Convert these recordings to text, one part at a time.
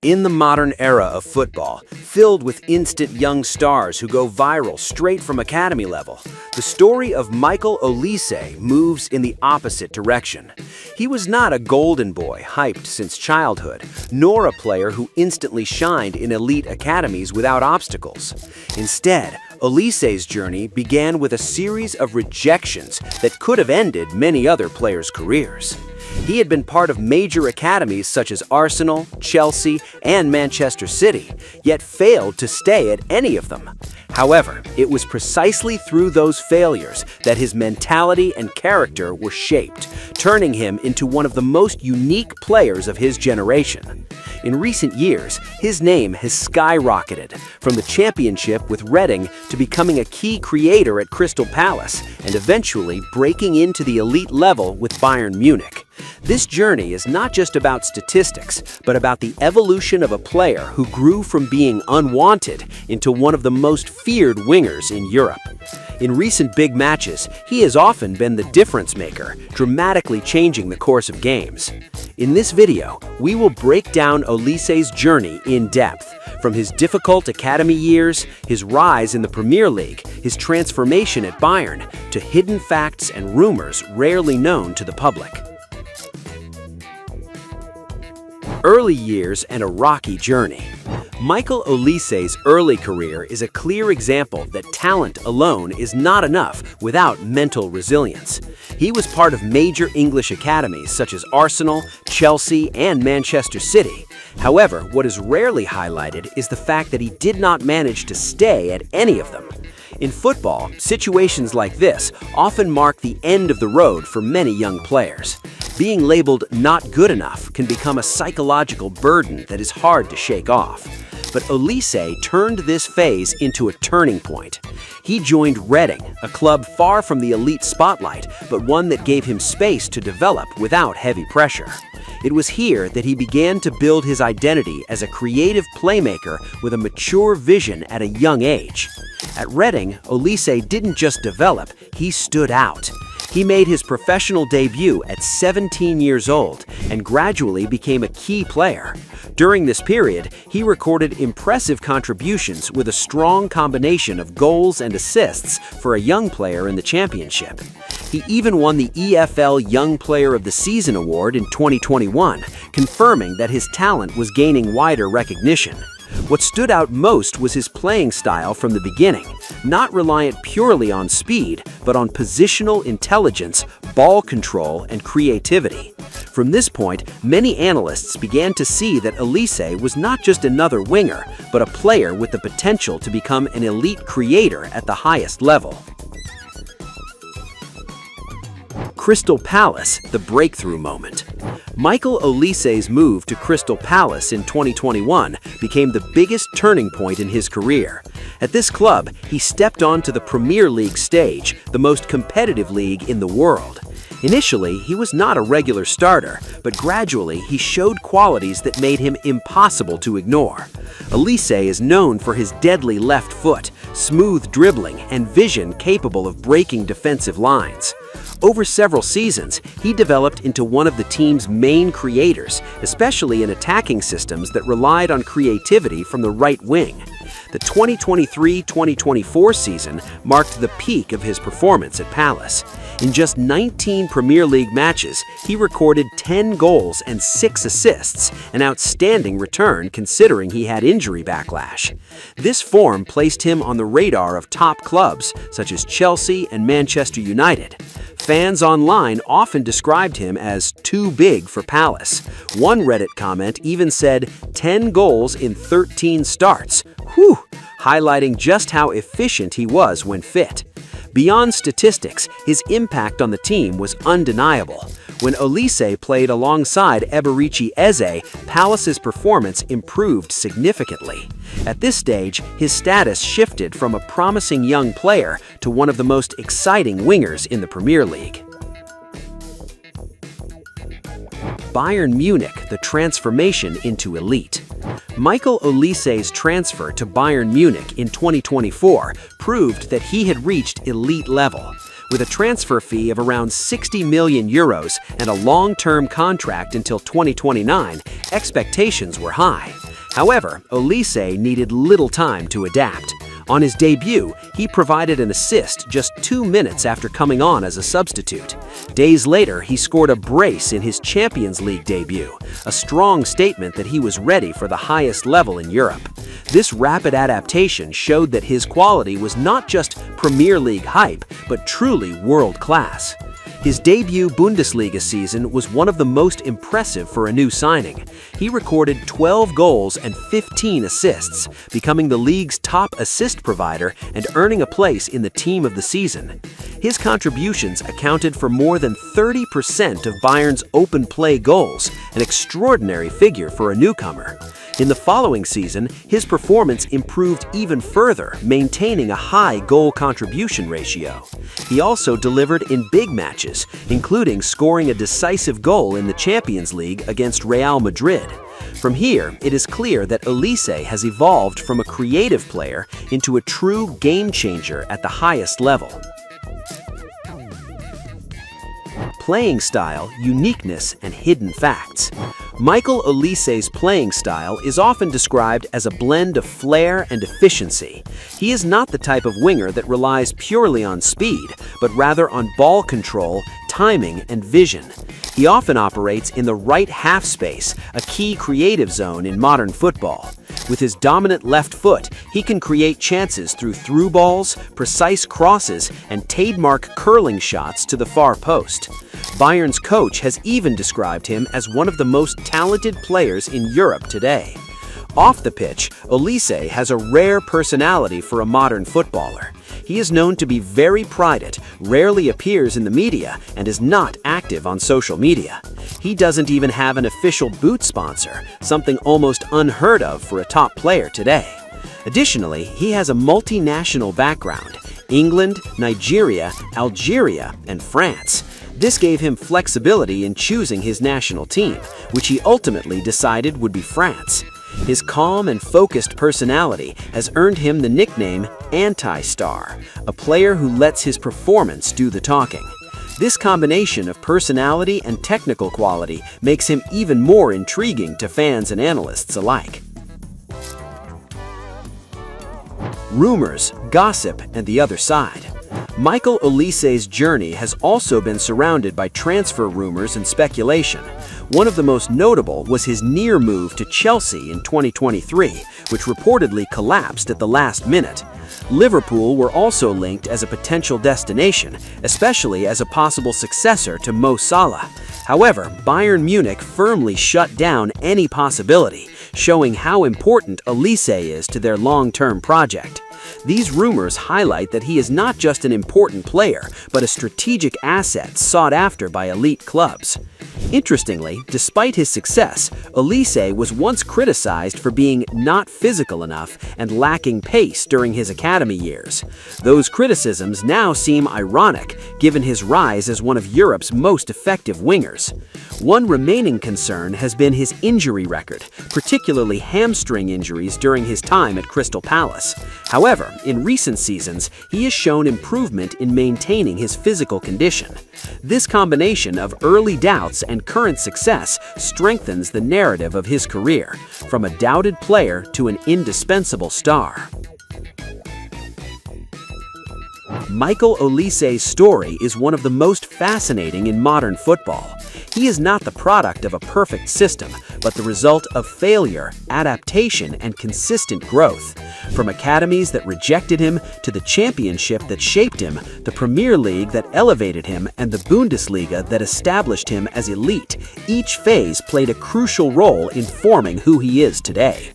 In the modern era of football, filled with instant young stars who go viral straight from academy level, the story of Michael Olise moves in the opposite direction. He was not a golden boy hyped since childhood, nor a player who instantly shined in elite academies without obstacles. Instead, Olise's journey began with a series of rejections that could have ended many other players' careers. He had been part of major academies such as Arsenal, Chelsea, and Manchester City, yet failed to stay at any of them. However, it was precisely through those failures that his mentality and character were shaped, turning him into one of the most unique players of his generation. In recent years, his name has skyrocketed, from the championship with Reading to becoming a key creator at Crystal Palace and eventually breaking into the elite level with Bayern Munich. This journey is not just about statistics, but about the evolution of a player who grew from being unwanted into one of the most feared wingers in Europe. In recent big matches, he has often been the difference maker, dramatically changing the course of games. In this video, we will break down Olise's journey in depth, from his difficult academy years, his rise in the Premier League, his transformation at Bayern, to hidden facts and rumors rarely known to the public. Early years and a rocky journey. Michael Olise's early career is a clear example that talent alone is not enough without mental resilience. He was part of major English academies such as Arsenal, Chelsea, and Manchester City. However, what is rarely highlighted is the fact that he did not manage to stay at any of them. In football, situations like this often mark the end of the road for many young players. Being labeled not good enough can become a psychological burden that is hard to shake off. But Olise turned this phase into a turning point. He joined Reading, a club far from the elite spotlight, but one that gave him space to develop without heavy pressure. It was here that he began to build his identity as a creative playmaker with a mature vision at a young age. At Reading, Olise didn't just develop, he stood out. He made his professional debut at 17 years old and gradually became a key player. During this period, he recorded impressive contributions with a strong combination of goals and assists for a young player in the championship. He even won the EFL Young Player of the Season award in 2021, confirming that his talent was gaining wider recognition. What stood out most was his playing style from the beginning, not reliant purely on speed, but on positional intelligence, ball control, and creativity. From this point, many analysts began to see that Olise was not just another winger, but a player with the potential to become an elite creator at the highest level. Crystal Palace, the breakthrough moment. Michael Olise's move to Crystal Palace in 2021 became the biggest turning point in his career. At this club, he stepped onto the Premier League stage, the most competitive league in the world. Initially, he was not a regular starter, but gradually he showed qualities that made him impossible to ignore. Olise is known for his deadly left foot, smooth dribbling, and vision capable of breaking defensive lines. Over several seasons, he developed into one of the team's main creators, especially in attacking systems that relied on creativity from the right wing. The 2023-2024 season marked the peak of his performance at Palace. In just 19 Premier League matches, he recorded 10 goals and 6 assists, an outstanding return considering he had injury backlash. This form placed him on the radar of top clubs such as Chelsea and Manchester United. Fans online often described him as too big for Palace. One Reddit comment even said 10 goals in 13 starts. Whew! Highlighting just how efficient he was when fit. Beyond statistics, his impact on the team was undeniable. When Olise played alongside Eberechi Eze, Palace's performance improved significantly. At this stage, his status shifted from a promising young player to one of the most exciting wingers in the Premier League. Bayern Munich, the transformation into elite. Michael Olise's transfer to Bayern Munich in 2024 proved that he had reached elite level. With a transfer fee of around 60 million euros and a long-term contract until 2029, expectations were high. However, Olise needed little time to adapt. On his debut, he provided an assist just 2 minutes after coming on as a substitute. Days later, he scored a brace in his Champions League debut, a strong statement that he was ready for the highest level in Europe. This rapid adaptation showed that his quality was not just Premier League hype, but truly world-class. His debut Bundesliga season was one of the most impressive for a new signing. He recorded 12 goals and 15 assists, becoming the league's top assist provider and earning a place in the team of the season. His contributions accounted for more than 30% of Bayern's open play goals, an extraordinary figure for a newcomer. In the following season, his performance improved even further, maintaining a high goal contribution ratio. He also delivered in big matches, including scoring a decisive goal in the Champions League against Real Madrid. From here, it is clear that Olise has evolved from a creative player into a true game changer at the highest level. Playing style, uniqueness, and hidden facts. Michael Olise's playing style is often described as a blend of flair and efficiency. He is not the type of winger that relies purely on speed, but rather on ball control, timing, and vision. He often operates in the right half space, a key creative zone in modern football. With his dominant left foot, he can create chances through through balls, precise crosses, and trademark curling shots to the far post. Bayern's coach has even described him as one of the most talented players in Europe today. Off the pitch, Olise has a rare personality for a modern footballer. He is known to be very private, rarely appears in the media, and is not active on social media. He doesn't even have an official boot sponsor, something almost unheard of for a top player today. Additionally, he has a multinational background: England, Nigeria, Algeria, and France. This gave him flexibility in choosing his national team, which he ultimately decided would be France. His calm and focused personality has earned him the nickname Anti-Star, a player who lets his performance do the talking. This combination of personality and technical quality makes him even more intriguing to fans and analysts alike. Rumors, gossip, and the other side. Michael Olise's journey has also been surrounded by transfer rumors and speculation. One of the most notable was his near move to Chelsea in 2023, which reportedly collapsed at the last minute. Liverpool were also linked as a potential destination, especially as a possible successor to Mo Salah. However, Bayern Munich firmly shut down any possibility, showing how important Olise is to their long-term project. These rumors highlight that he is not just an important player, but a strategic asset sought after by elite clubs. Interestingly, despite his success, Olise was once criticized for being not physical enough and lacking pace during his academy years. Those criticisms now seem ironic, given his rise as one of Europe's most effective wingers. One remaining concern has been his injury record, particularly hamstring injuries during his time at Crystal Palace. However, in recent seasons, he has shown improvement in maintaining his physical condition. This combination of early doubts and current success strengthens the narrative of his career, from a doubted player to an indispensable star. Michael Olise's story is one of the most fascinating in modern football. He is not the product of a perfect system, but the result of failure, adaptation, and consistent growth. From academies that rejected him to the championship that shaped him, the Premier League that elevated him, and the Bundesliga that established him as elite, each phase played a crucial role in forming who he is today.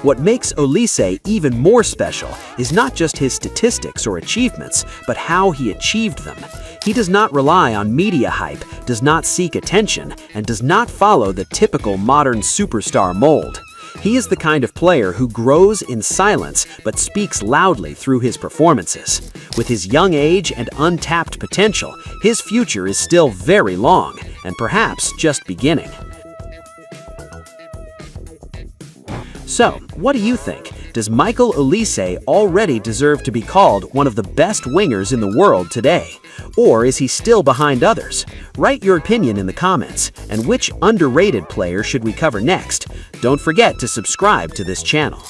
What makes Olise even more special is not just his statistics or achievements, but how he achieved them. He does not rely on media hype, does not seek attention, and does not follow the typical modern superstar mold. He is the kind of player who grows in silence but speaks loudly through his performances. With his young age and untapped potential, his future is still very long, and perhaps just beginning. So, what do you think? Does Michael Olise already deserve to be called one of the best wingers in the world today? Or is he still behind others? Write your opinion in the comments. And which underrated player should we cover next? Don't forget to subscribe to this channel.